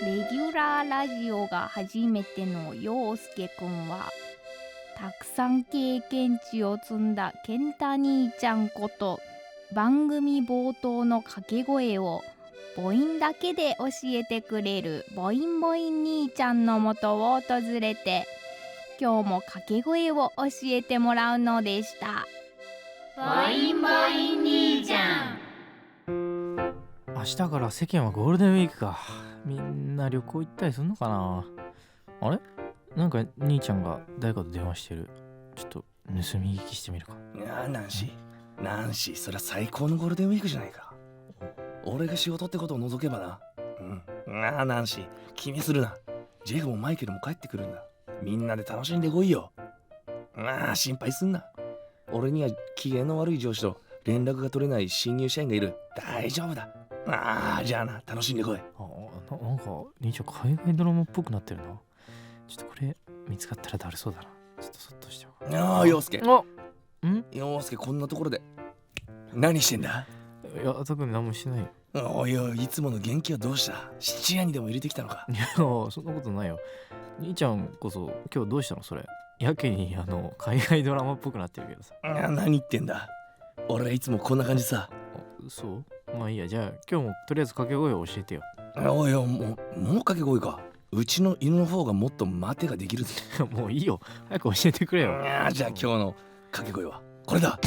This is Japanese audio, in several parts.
レギュラーラジオが初めての陽介くんは、たくさん経験値を積んだ健太兄ちゃんこと、番組冒頭の掛け声を母音だけで教えてくれる母音母音兄ちゃんのもとを訪れて、今日も掛け声を教えてもらうのでした。母音母音兄ちゃん。明日から世間はゴールデンウィークか。みんな旅行行ったりするのかな。あれ、なんか兄ちゃんが誰かと電話してる。ちょっと盗み聞きしてみるか。いやナンシー、そりゃ最高のゴールデンウィークじゃないか。俺が仕事ってことを除けばな。ナンシー、気にするな。ジェフもマイケルも帰ってくるんだ。みんなで楽しんでこいよ。心配すんな。俺には機嫌の悪い上司と連絡が取れない新入社員がいる。大丈夫だ。じゃあな、楽しんでこい。なんか兄ちゃん海外ドラマっぽくなってるな。ちょっとこれ見つかったらだるそうだな。ちょっとそっとしておく。陽介。陽介、こんなところで何してんだ？いや、特に何もしてないよ。おいおい、いつもの元気はどうした？質屋にでも入れてきたのか？いや、そんなことないよ。兄ちゃんこそ今日どうしたのそれ。やけに海外ドラマっぽくなってるけどさ。何言ってんだ。俺はいつもこんな感じさ。そう？まあいいや、じゃあ今日もとりあえず掛け声を教えてよ。おいおい、もう掛け声か。うちの犬の方がもっと待てができるぜ。もういいよ、早く教えてくれよ。じゃあ今日の掛け声はこれだ。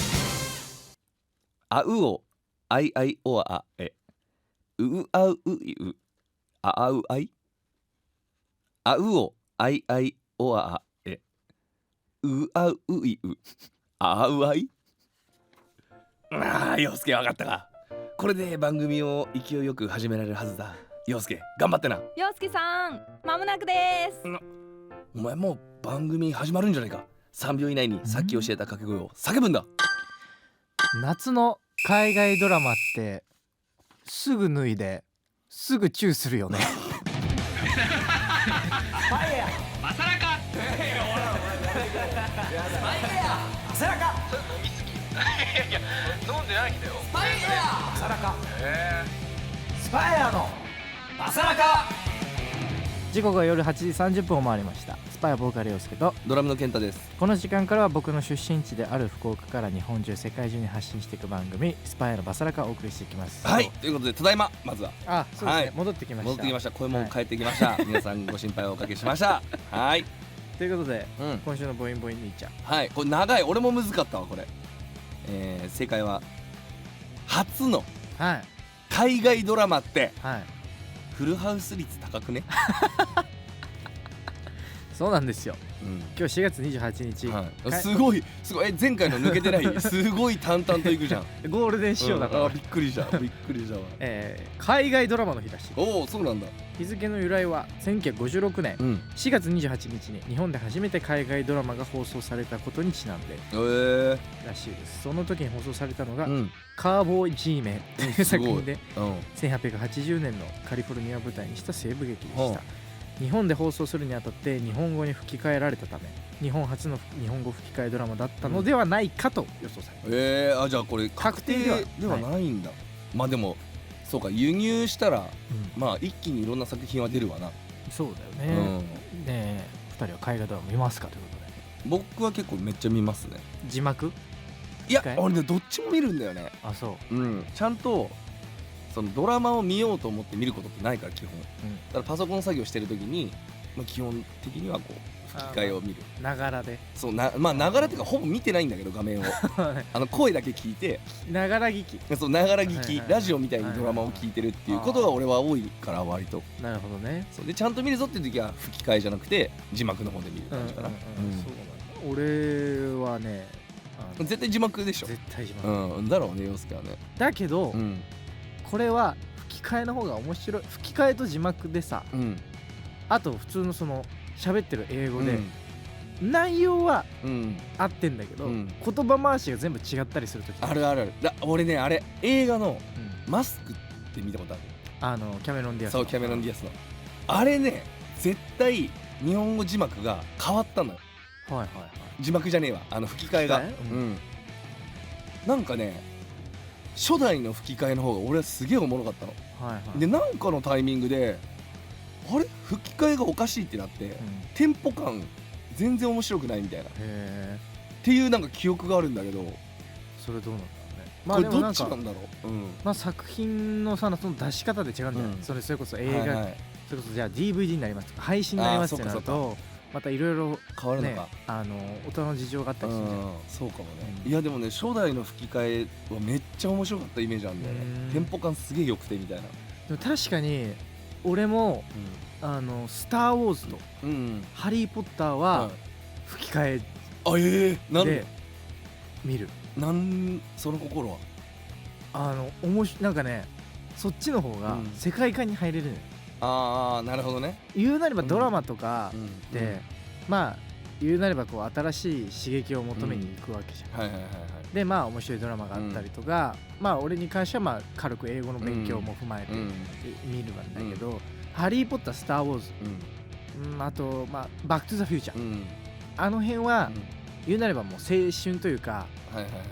あうおあいあいおあえ、うあういう、ああうあい、あうおあいあいおあえ、うあういう、ああうあい。陽介、わかったか。これで番組を勢いよく始められるはずだ。陽介、頑張ってな。陽介さん、まもなくです。お前もう番組始まるんじゃないか。3秒以内にさっき教えた掛け声を叫ぶんだ。夏の海外ドラマってすぐ脱いですぐチューするよね。ファイヤーマサラカファイヤーマサラカ。それ飲みすぎ。いや飲んでないんだよ。ファイヤーマサラカ。スパイアのマサラカ。時刻は夜8時30分を回りました。スパイアボーカル陽介とドラムの健太です。この時間からは僕の出身地である福岡から日本中世界中に発信していく番組スパイアのバサラカをお送りしていきます。はい、ということでただいま、まずはそうですね、はい戻ってきました。戻ってきました。声も帰ってきました、皆さんご心配をおかけしました。はいということで、うん今週のボインボイン兄ちゃん。はい、これ長い。俺も難かったわこれ。正解は初のはい海外ドラマってはいフルハウス率高くね。そうなんですよ。うん今日4月28日、はい、すごい前回の抜けてない。すごい淡々といくじゃん。ゴールデン仕様だから、びっくりしたびっくりしたわ。海外ドラマの日らしい。おお、そうなんだ。日付の由来は1956年うん4月28日に日本で初めて海外ドラマが放送されたことにちなんでらしいです。その時に放送されたのが、うんカーボーイ G メンという作品でうん1880年のカリフォルニアを舞台にした西部劇でした。は日本で放送するにあたって日本語に吹き替えられたため日本初の日本語吹き替えドラマだったのではないかと予想されます。じゃあこれ確定確定ではないんだ。まあでもそうか、輸入したらうんまあ一気にいろんな作品は出るわな。そうだよね。ねえ、2人は海外ドラマ見ますかということで。僕は結構めっちゃ見ますね。字幕？いや吹き替え俺ね、どっちも見るんだよね。あ、そう。ちゃんとそのドラマを見ようと思って見ることってないから、基本。だからパソコン作業してる時に、基本的にはこう吹き替えを見る。ながらで。そうまあながらっていうかほぼ見てないんだけど、画面を声だけ聞いて、ながら聞き。そうながら聞き、はいはいはいラジオみたいにドラマを聞いてるっていうことが俺は多いから、割と。なるほどね。そうでちゃんと見るぞっていう時は吹き替えじゃなくて字幕の方で見る感じかな。そうなんだ。俺はね、絶対字幕でしょ。絶対字幕。だろうね、陽介はね。だけど、うんこれは吹き替えの方が面白い。吹き替えと字幕でさ、うんあと普通のその喋ってる英語で、うん内容はうん合ってんだけど、うん言葉回しが全部違ったりするときあるあるある。俺ね、あれ映画のうんマスクって見たことある？キャメロン・ディアスの。そう、キャメロン・ディアスのあれね、絶対日本語字幕が変わったのよ。はいはいはい。字幕じゃねえわ、吹き替えが。吹き替えなんかね、初代の吹き替えの方が俺はすげえおもろかったの。はいはい。でなんかのタイミングであれ吹き替えがおかしいってなって、テンポ感全然面白くないみたいなっていうなんか記憶があるんだけど、それどうなんだろうね。これどっちなんだろう。まあ作品のその出し方で違うんだよね。それこそ映画、それこそじゃあ DVD になりますとか配信になりますってなるとまたいろいろ変わるのか、大人の事情があったりするじゃん。そうかもね。いやでもね、初代の吹き替えはめっちゃ面白かったイメージあるんだよね。テンポ感すげえ良くてみたいな。でも確かに俺もスター・ウォーズとハリー・ポッターは吹き替えなんで見る。その心はなんかね、そっちの方が世界観に入れるのよ。なるほどね。言うなればドラマとかでまあ言うなればこう新しい刺激を求めに行くわけじゃん。でまあ面白いドラマがあったりとか、まあ俺に関してはまあ軽く英語の勉強も踏まえて見るんだけど、ハリー・ポッター、スター・ウォーズ、あとまあバック・トゥ・ザ・フューチャー、あの辺は言うなればもう青春というか、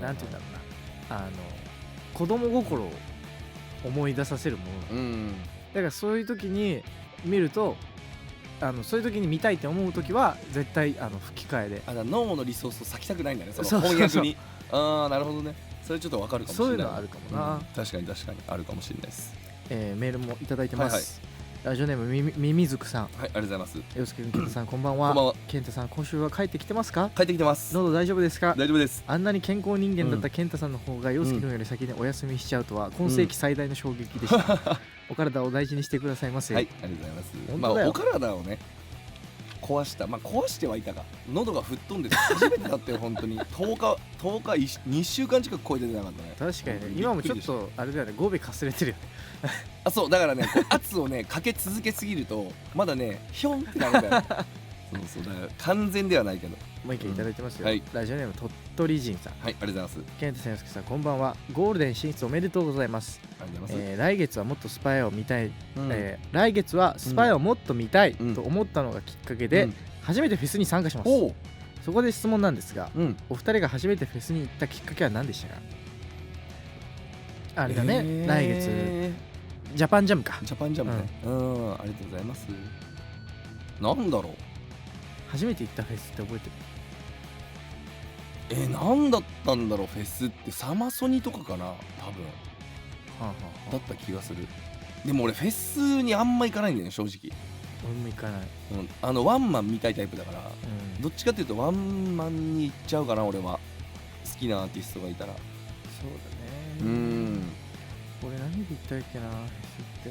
なんていうんだろうな、子供心を思い出させるもの、だからそういう時に見るとそういう時に見たいって思う時は絶対吹き替えで脳のリソースを割きたくないんだね、その翻訳に。なるほどね。それちょっと分かるかもしれない。そういうのはあるかもな。確かにあるかもしれないです。メールもいただいてます。ラジオネームみみずくさん。ありがとうございます。よすけくん、健太さん、こんばんは。こんばんは。健太さん、今週は帰ってきてますか？帰ってきてます。喉大丈夫ですか？大丈夫です。あんなに健康人間だった健太さんの方がよすけくんより先にお休みしちゃうとは今世紀最大の衝撃でした。お体をお大事にしてくださいませ。はい、ありがとうございます。まあお体をね壊した、まあ壊してはいたが、喉が吹っ飛んで初めてだったよ本当に。2週間近く声出てなかったね。確かにね、今もちょっとあれだよね、語尾かすれてるよね。そうだからね、圧をねかけ続けすぎるとまだねヒョンってなるんだよ。そうだから完全ではないけど。もう一件いただいてますよ。ラジオネーム鳥取人さん。はい、ありがとうございます。健太さん、よすけさん、こんばんは。ゴールデン進出おめでとうございます。ありがとうございます。来月はもっとスパイを見たい、来月はスパイをもっと見たいと思ったのがきっかけで、初めてフェスに参加します。そこで質問なんですが、お二人が初めてフェスに行ったきっかけは何でしたか？あれだね、来月ジャパンジャムか。ジャパンジャムね。ありがとうございます。なんだろう、初めて行ったフェスって覚えてる？なんだったんだろう。フェスってサマソニとかかな、多分。だった気がする。でも俺フェスにあんま行かないんだよね、正直。俺も行かない。ワンマン見たいタイプだから、どっちかっていうとワンマンに行っちゃうかな、俺は。好きなアーティストがいたら。そうだね。俺何で行ったっけな、フェスって。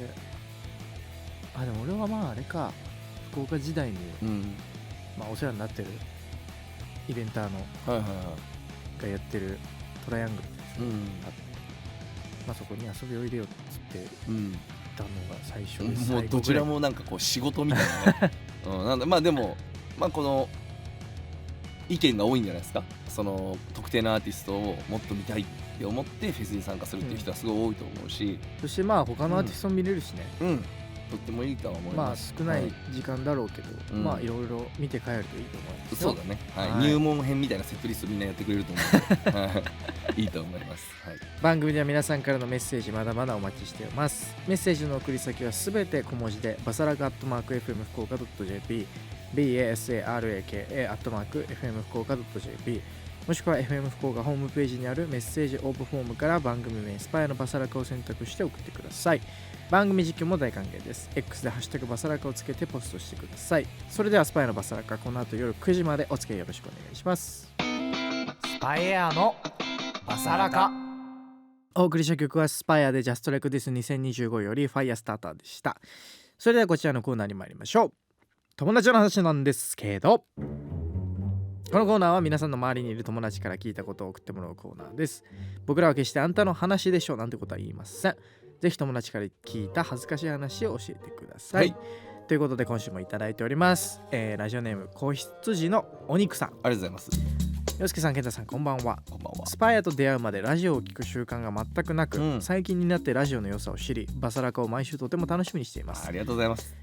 でも俺はまああれか、福岡時代に、まあお世話になってるイベンターのがやってるトライアングルですね、まあそこに遊びおいでよっつって行ったのが最初です。もうどちらもなんかこう仕事みたいなね。なんだ、まあでもまあこの意見が多いんじゃないですか。その特定のアーティストをもっと見たいって思ってフェスに参加するっていう人はすごい多いと思うし、そしてまあ他のアーティストも見れるしね。とってもいいとは思います。まあ少ない時間だろうけど、まあいろいろ見て帰るといいと思います。そうだね。入門編みたいなセットリストみんなやってくれると思うのでいいと思います。番組では皆さんからのメッセージまだまだお待ちしています。メッセージの送り先はすべて小文字でバサラカ@FM 福岡 .jp basaraka@FM 福岡 .jp もしくは FM 福岡ホームページにあるメッセージ応募フォームから番組名スパイのバサラカを選択して送ってください。番組実況も大歓迎です。 X でハッシュタグバサラカをつけてポストしてください。それではスパイのバサラカ、この後夜9時までお付き合いよろしくお願いします。スパイエアのバサラカ。お送りした曲はスパイアで Just Like This 2025よりファイヤースターターでした。それではこちらのコーナーに参りましょう。友達の話なんですけど、このコーナーは皆さんの周りにいる友達から聞いたことを送ってもらうコーナーです。僕らは決してあんたの話でしょなんてことは言いません。ぜひ友達から聞いた恥ずかしい話を教えてください。ということで今週もいただいております。ラジオネーム子羊のお肉さん。ありがとうございます。よすけさん、健太さん、こんばんは。こんばんは。スパイアと出会うまでラジオを聞く習慣が全くなく、最近になってラジオの良さを知り、バサラカを毎週とても楽しみにしています。ありがとうございます。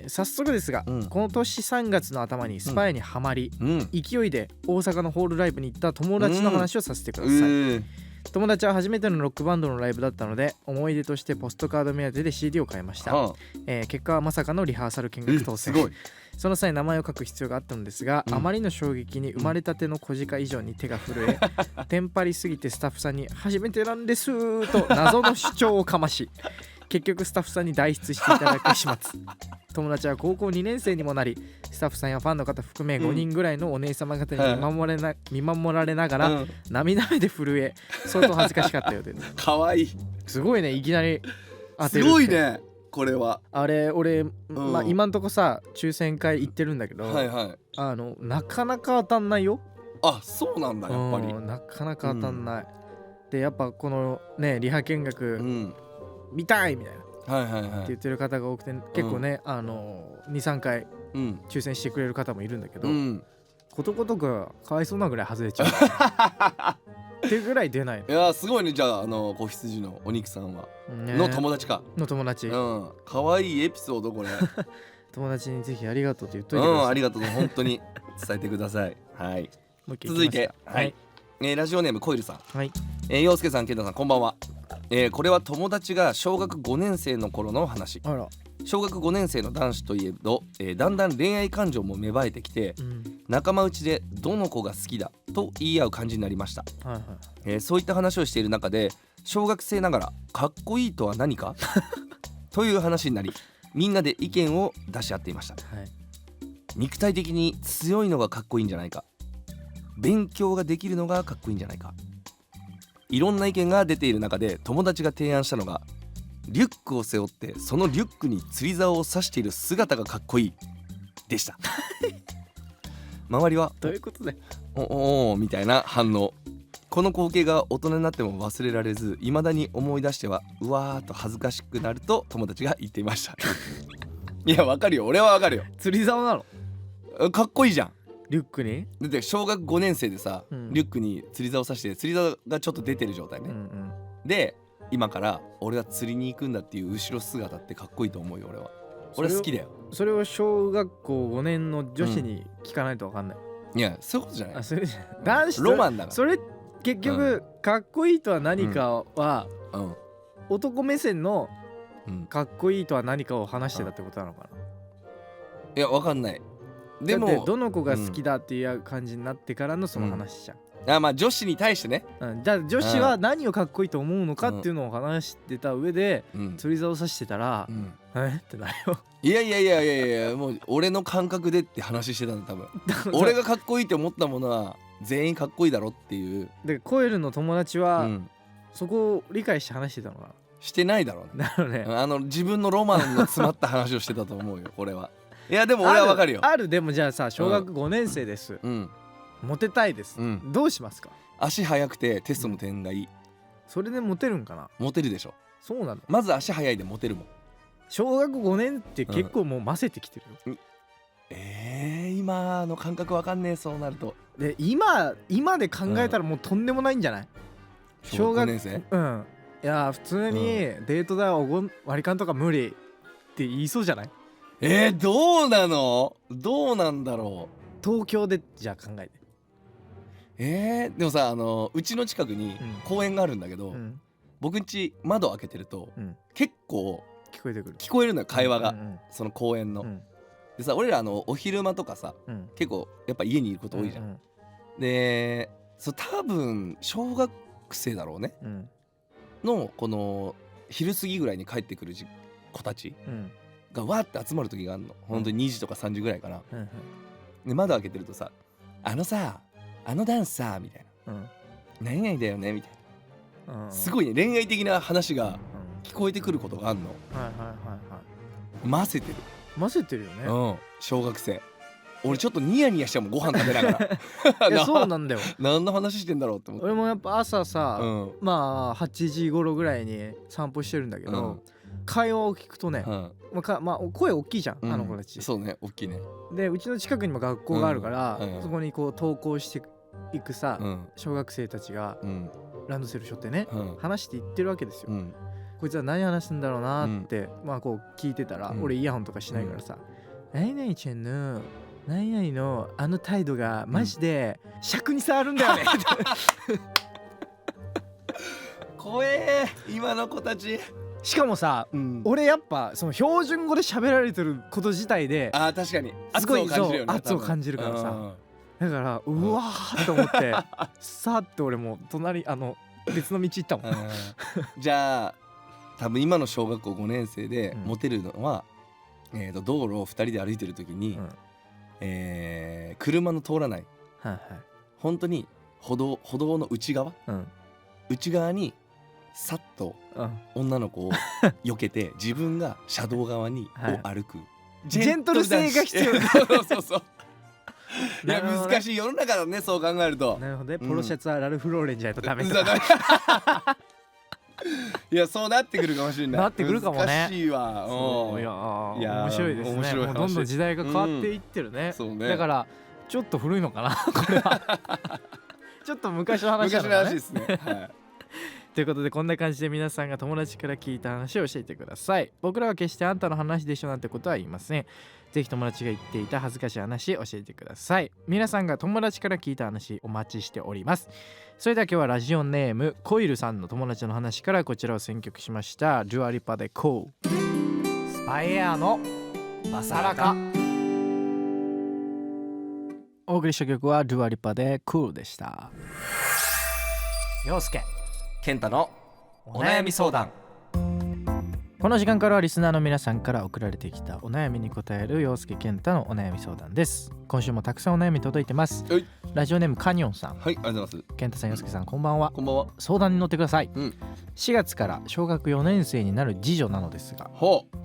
早速ですが、この年3月の頭にスパイアにはまり、勢いで大阪のホールライブに行った友達の話をさせてください。友達は初めてのロックバンドのライブだったので思い出としてポストカード目当てで CD を買いました、結果はまさかのリハーサル見学当選。すごい。その際名前を書く必要があったのですが、あまりの衝撃に生まれたての小鹿以上に手が震え、テンパりすぎてスタッフさんに初めてなんですと謎の主張をかまし、結局スタッフさんに代筆していただく始末。友達は高校2年生にもなり、スタッフさんやファンの方含め5人ぐらいのお姉様方に見守られながら涙目で震え、相当恥ずかしかったようです。かわいい。すごいね、いきなり当てするって。ごいねこれは。あれ俺、今んとこさ抽選会行ってるんだけど、はいはい。なかなか当たんないよ。あ、そうなんだやっぱり。なかなか当たんない、でやっぱこのねリハ見学見たいみたいなって言ってる方が多くて、結構ね、2,3 回抽選してくれる方もいるんだけど、ことごとくかわいそうなぐらい外れちゃうっていうぐらい出ない。いやすごいね。じゃあ子羊のお肉さんは、の友達か。の友達。かわいいエピソードこれ。友達にぜひありがとうって言っといてください。ありがとう本当に伝えてください。はい。続いて、ラジオネームコイルさん。はい。陽介さん、健太さん、こんばんは。これは友達が小学5年生の頃の話。あら。小学5年生の男子といえど、だんだん恋愛感情も芽生えてきて、仲間内でどの子が好きだと言い合う感じになりました、そういった話をしている中で、小学生ながらかっこいいとは何かという話になり、みんなで意見を出し合っていました、肉体的に強いのがかっこいいんじゃないか、勉強ができるのがかっこいいんじゃないか、いろんな意見が出ている中で友達が提案したのが、リュックを背負ってそのリュックに釣り竿を刺している姿がかっこいいでした周りはどういうことでおみたいな反応。この光景が大人になっても忘れられず、未だに思い出してはうわーっと恥ずかしくなると友達が言っていましたいやわかるよ、俺はわかるよ。釣り竿なのかっこいいじゃん。リュックにだって小学5年生でさ、リュックに釣り竿を刺して釣り竿がちょっと出てる状態ね、で今から俺は釣りに行くんだっていう後ろ姿ってかっこいいと思うよ。俺は好きだよ。それを小学校5年の女子に聞かないと分かんない、いやそういうことじゃない。それ男子ロマンだから。それ結局、かっこいいとは何かは、男目線のかっこいいとは何かを話してたってことなのかな、いや分かんない。でもだってどの子が好きだっていう感じになってからのその話じゃん、まあ女子に対してね、じゃあ女子は何をかっこいいと思うのかっていうのを話してた上で、釣り竿を刺してたら、ってなるよ。いやもう俺の感覚でって話してたんだ多分俺がかっこいいって思ったものは全員かっこいいだろっていう。でコエルの友達は、そこを理解して話してたのかな。してないだろうね。なるね。自分のロマンの詰まった話をしてたと思うよこれは。いやでも俺はわかるよ。でもじゃあさ、小学5年生です、モテたいです、どうしますか。足速くてテストの点がいい、それでモテるんかな。モテるでしょ。そうなの。まず足速いでモテるもん。小学5年って結構もうませてきてるよ、今の感覚わかんねえ。そうなるとで今で考えたらもうとんでもないんじゃない、小学5年生。いや普通にデート代割り勘とか無理って言いそうじゃない。どうなの。どうなんだろう。東京でじゃあ考えて。でもさうちの近くに公園があるんだけど、僕ん家窓開けてると、結構聞こえるのよ会話が、その公園の、でさ俺らお昼間とかさ、結構やっぱ家にいること多いじゃん、で多分小学生だろうね、のこの昼過ぎぐらいに帰ってくる子たちがわーって集まる時があるの。本当に2時とか3時ぐらいかな、で窓開けてるとさ、さあのダンスさみたいな、何々だよねみたいな、すごいね恋愛的な話が聞こえてくることがあるの。ませてるよね、小学生。俺ちょっとニヤニヤしちゃうもん、ご飯食べながらいやそうなんだよ何の話してんだろうって思って。俺もやっぱ朝さ、まあ8時頃ぐらいに散歩してるんだけど、会話を聞くとね、声大きいじゃん、あの子たち。そうね、大きいね。でうちの近くにも学校があるから、そこにこう登校していくさ、小学生たちがランドセル背負ってね、話していってるわけですよ。こいつは何話すんだろうなって、こう聞いてたら、俺イヤホンとかしないからさ、何々ちゃんの何々のあの態度がマジで尺に触るんだよね怖え今の子たち。しかもさ、俺やっぱその標準語で喋られてること自体であー確かにすごい圧を感じるよね。圧を感じるからさ、多分だからうわーと思ってさーって俺も隣別の道行ったもん。じゃあ多分今の小学校5年生でモテるのは、道路を2人で歩いてる時に、車の通らない、はいはい、本当に歩道の内側、内側にさっと女の子を避けて自分が車道側にを歩く、ジェントル性が必要だ。そういや難しい世の中だね、そう考えると。なるほどね。ポロシャツはラルフローレンじゃないとダメとか。いやそうなってくるかもしれない。なってくるかもね。難しいわ。いや面白いですね。もうどんどん時代が変わっていってるね。だからちょっと古いのかなこれは。ちょっと昔の話だね。昔の話ですね。はい。ということでこんな感じで皆さんが友達から聞いた話を教えてください。僕らは決してあんたの話でしょなんてことは言いません。ぜひ友達が言っていた恥ずかしい話教えてください。皆さんが友達から聞いた話お待ちしております。それでは今日はラジオネームコイルさんの友達の話からこちらを選曲しました。デュアリパでコースパイエアのマサラカ。お送りした曲はデュアリパでクールでした。陽介健太のお悩み相談。この時間からはリスナーの皆さんから送られてきたお悩みに答える陽介健太のお悩み相談です。今週もたくさんお悩み届いてます。ラジオネームカニョンさん。はい、ありがとうございます。健太さん、陽介さん、こんばんは。こんばんは。相談に乗ってください。4月から小学4年生になる次女なのですが、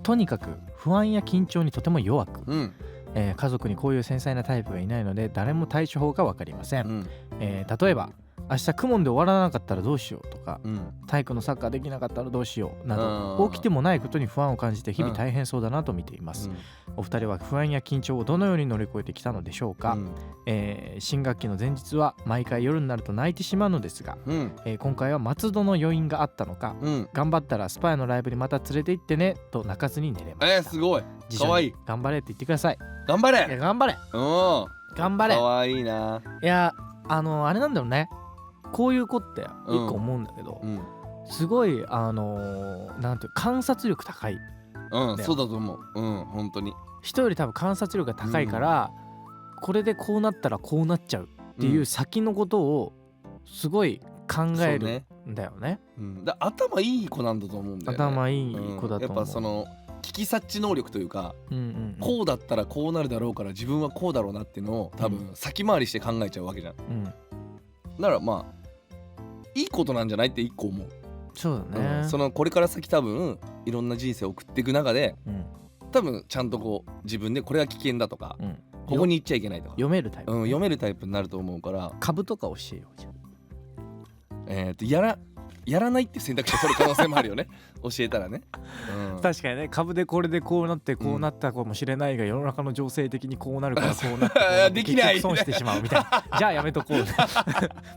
とにかく不安や緊張にとても弱く、家族にこういう繊細なタイプがいないので誰も対処法が分かりません。例えば明日公文で終わらなかったらどうしようとか、体育のサッカーできなかったらどうしようなど、起きてもないことに不安を感じて日々大変そうだなと見ています。お二人は不安や緊張をどのように乗り越えてきたのでしょうか。新学期の前日は毎回夜になると泣いてしまうのですが、今回は松戸の余韻があったのか、頑張ったらスパイのライブにまた連れて行ってねと泣かずに寝れました。すごいかわいい。頑張れって言ってください。頑張れ。いや頑張れ。頑張れ。かわいいな。いやあれなんだろうね。こういう子って一個思うんだけど、すごいなんていう観察力高い。そうだと思う。本当に人より多分観察力が高いから、これでこうなったらこうなっちゃうっていう先のことをすごい考えるんだよね。頭いい子なんだと思うんだよね。頭いい子だと思う。やっぱその危機察知能力というか、こうだったらこうなるだろうから自分はこうだろうなっていうのを多分先回りして考えちゃうわけじゃん。ならまあいいことなんじゃないって一個思う。そうだね。そのこれから先多分いろんな人生を送っていく中で、多分ちゃんとこう自分でこれは危険だとか、ここに行っちゃいけないとか読めるタイプ、読めるタイプになると思うから。株とか教えようじゃん。やらないって選択肢を取る可能性もあるよね。教えたらね。確かにね。株でこれでこうなってこうなったかもしれないが、世の中の情勢的にこうなるからこうなってできない損してしまうみたいな。じゃあやめとこう。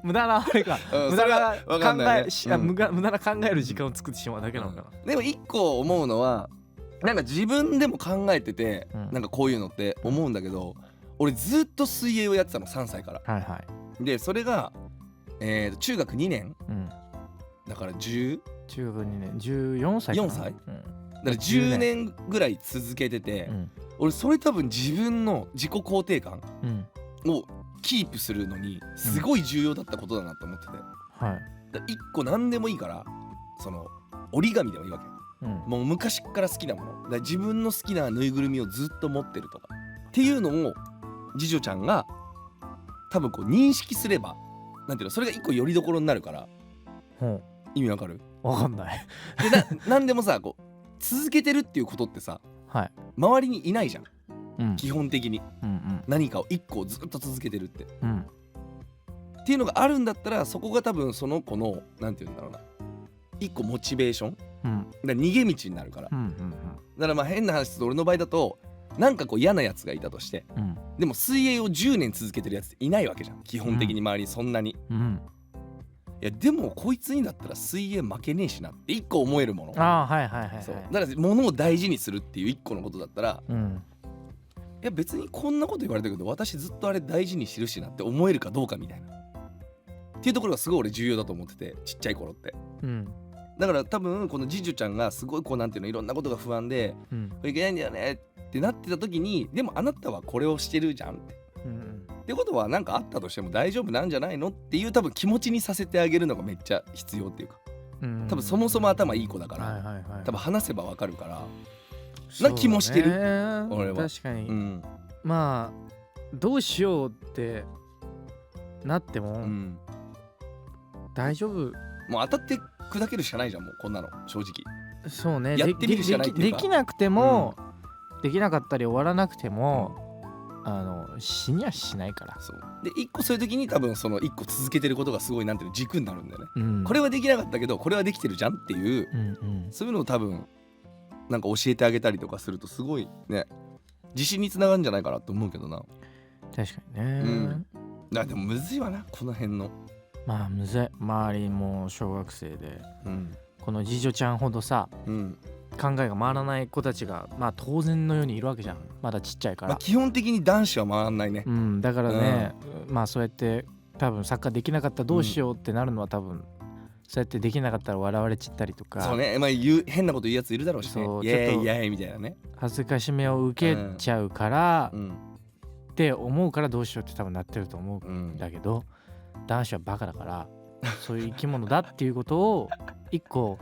無駄なあれか、無駄な考える時間を作ってしまうだけなのかな。でも一個思うのは、なんか自分でも考えてて、なんかこういうのって思うんだけど、俺ずっと水泳をやってたの3歳から。でそれが中学2年、だから中学2年14歳かな。4歳、だから10年ぐらい続けてて、俺それ多分自分の自己肯定感をキープするのにすごい重要だったことだなと思ってて、一個何でもいいから、その折り紙でもいいわけ、もう昔から好きなものだ、自分の好きなぬいぐるみをずっと持ってるとかっていうのを次女ちゃんが多分こう認識すれば、なんていうの、それが一個よりどころになるから。意味わかる？わかんない。でなんでもさ、こう続けてるっていうことってさ、周りにいないじゃん、基本的に、何かを一個ずっと続けてるって、っていうのがあるんだったら、そこが多分その子のなんていうんだろうな、一個モチベーション、だ逃げ道になるから、だからまあ変な話すると、俺の場合だとなんかこう嫌なやつがいたとして、でも水泳を10年続けてるやつっていないわけじゃん、基本的に周りにそんなに、いやでもこいつにだったら水泳負けねえしなって一個思えるもの。だから物を大事にするっていう一個のことだったら、いや別にこんなこと言われたけど私ずっとあれ大事にしてるしなって思えるかどうかみたいなっっていうところがすごい俺重要だと思ってて、ちっちゃい頃って。うんだから多分このジジュちゃんがすごいこうなんていうのいろんなことが不安でうんいけないんだよねってなってた時に、でもあなたはこれをしてるじゃんうんってことはなんかあったとしても大丈夫なんじゃないのっていう多分気持ちにさせてあげるのがめっちゃ必要っていうか、うん多分そもそも頭いい子だから、はいはいはい、多分話せばわかるから、そうね気もしてる俺は確かに、うんまあどうしようってなっても、うん、大丈夫。もう当たって砕けるしかないじゃんもうこんなの正直。そうね、やってみるしかないっていうかできなくても、できなかったり終わらなくても、死にはしないから。そうで一個そういう時に多分その一個続けてることがすごいなんていうの軸になるんだよね、うん、これはできなかったけどこれはできてるじゃんっていう、うんそういうのを多分なんか教えてあげたりとかするとすごいね自信につながるんじゃないかなと思うけどな。確かにね、うんでもむずいわなこの辺の。まあむずい。周りも小学生でうんこの次女ちゃんほどさうん考えが回らない子たちがまあ当然のようにいるわけじゃん、まだちっちゃいから、基本的に男子は回んないね。だからね、まあそうやって多分サッカーできなかったらどうしようってなるのは多分、そうやってできなかったら笑われちったりとか、そうね、変なこと言うやついるだろうしね。そうイエちょっとーイイエーイみたいなね。恥ずかしめを受けちゃうから、うんって思うからどうしようって多分なってると思ううんんだけど、男子はバカだからそういう生き物だっていうことを一個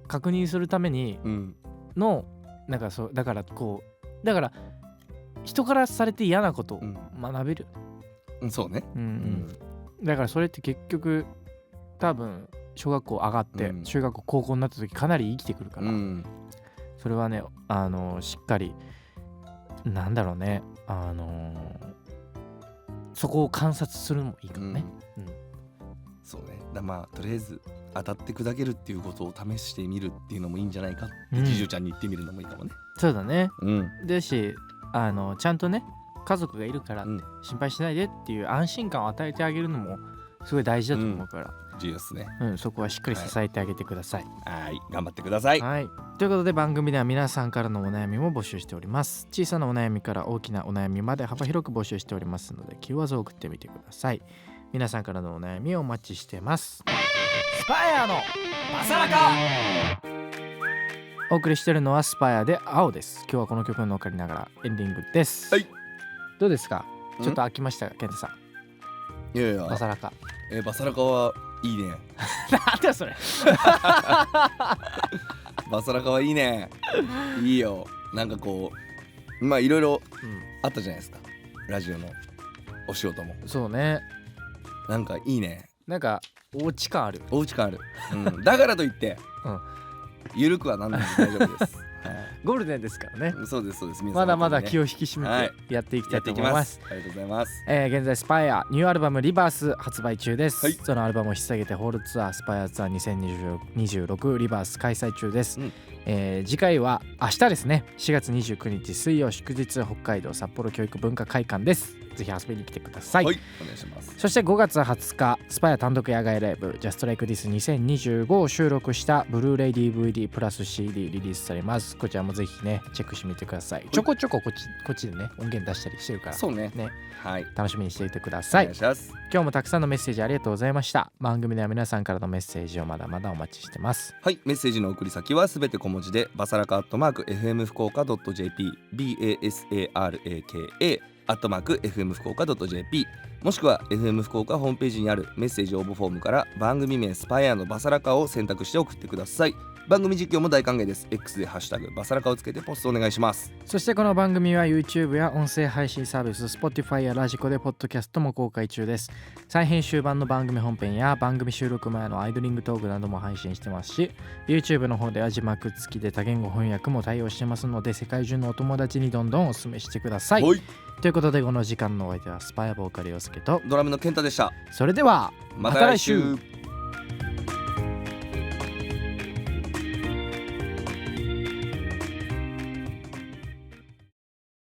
確認するためにうんのなんかそうだから人からされて嫌なことを学べる、うんそうね。だからそれって結局多分小学校上がって、中学校高校になった時かなり生きてくるから、それはねしっかりなんだろうねそこを観察するのもいいかもね、そうね。まあとりあえず当たって砕けるっていうことを試してみるっていうのもいいんじゃないかって次女ちゃんに言ってみるのもいいかもね。そうだね。うんだしちゃんとね家族がいるから心配しないでっていう安心感を与えてあげるのもすごい大事だと思うから、重要ですね。そこはしっかり支えてあげてください。はい頑張ってください。はい、ということで番組では皆さんからのお悩みも募集しております。小さなお悩みから大きなお悩みまで幅広く募集しておりますので気負わず送ってみてください。皆さんからのお悩みをお待ちしてます。スパイアのバサラカ。お送りしているのはスパイアで青です。今日はこの曲に乗っかりながらエンディングです。はい。どうですか？ちょっと飽きましたか、ケンタさん。いやいやバサラカ。バサラカはいいね。なんだよそれ。バサラカはいいね。いいよ。なんかこうまあいろいろあったじゃないですか、ラジオのお仕事も。そうね。なんかいいね。なんかお家感ある。お家感ある、だからといって、ゆるくはなんでも大丈夫です。ゴールデンですからね。そうですそうです。まだまだ気を引き締めてやっていきたいと思います。ありがとうございます。現在スパイアニューアルバムリバース発売中です、はい、そのアルバムを引っ提げてホールツアースパイアツアー2026リバース開催中です、次回は明日ですね。4月29日水曜祝日、北海道札幌教育文化会館です。ぜひ遊びに来てください。はい、お願いします。そして5月20日スパイア単独野外ライブ Just Like This 2025を収録したブルーレイ DVD プラス CD リリースされます。こちらもぜひねチェックしてみてください。ちょこちょここっちでね音源出したりしてるから、そうね。はい、楽しみにしていてください。お願いします。今日もたくさんのメッセージありがとうございました。番組では皆さんからのメッセージをまだまだお待ちしてます。はい、メッセージの送り先はすべて小文字でバサラカ@fm福岡.jp BASARAKA@fm福岡.jp もしくは FM 福岡ホームページにあるメッセージ応募フォームから番組名スパイアのバサラカを選択して送ってください。番組実況も大歓迎です。 X でハッシュタグバサラカをつけてポストお願いします。そしてこの番組は YouTube や音声配信サービス Spotify やラジコでポッドキャストも公開中です。再編集版の番組本編や番組収録前のアイドリングトークなども配信してますし、 YouTube の方では字幕付きで多言語翻訳も対応してますので、世界中のお友達にどんどんお勧めしてください。ということでこの時間のお相手はスパイアボーカル陽介とドラムの健太でした。それではまた来週。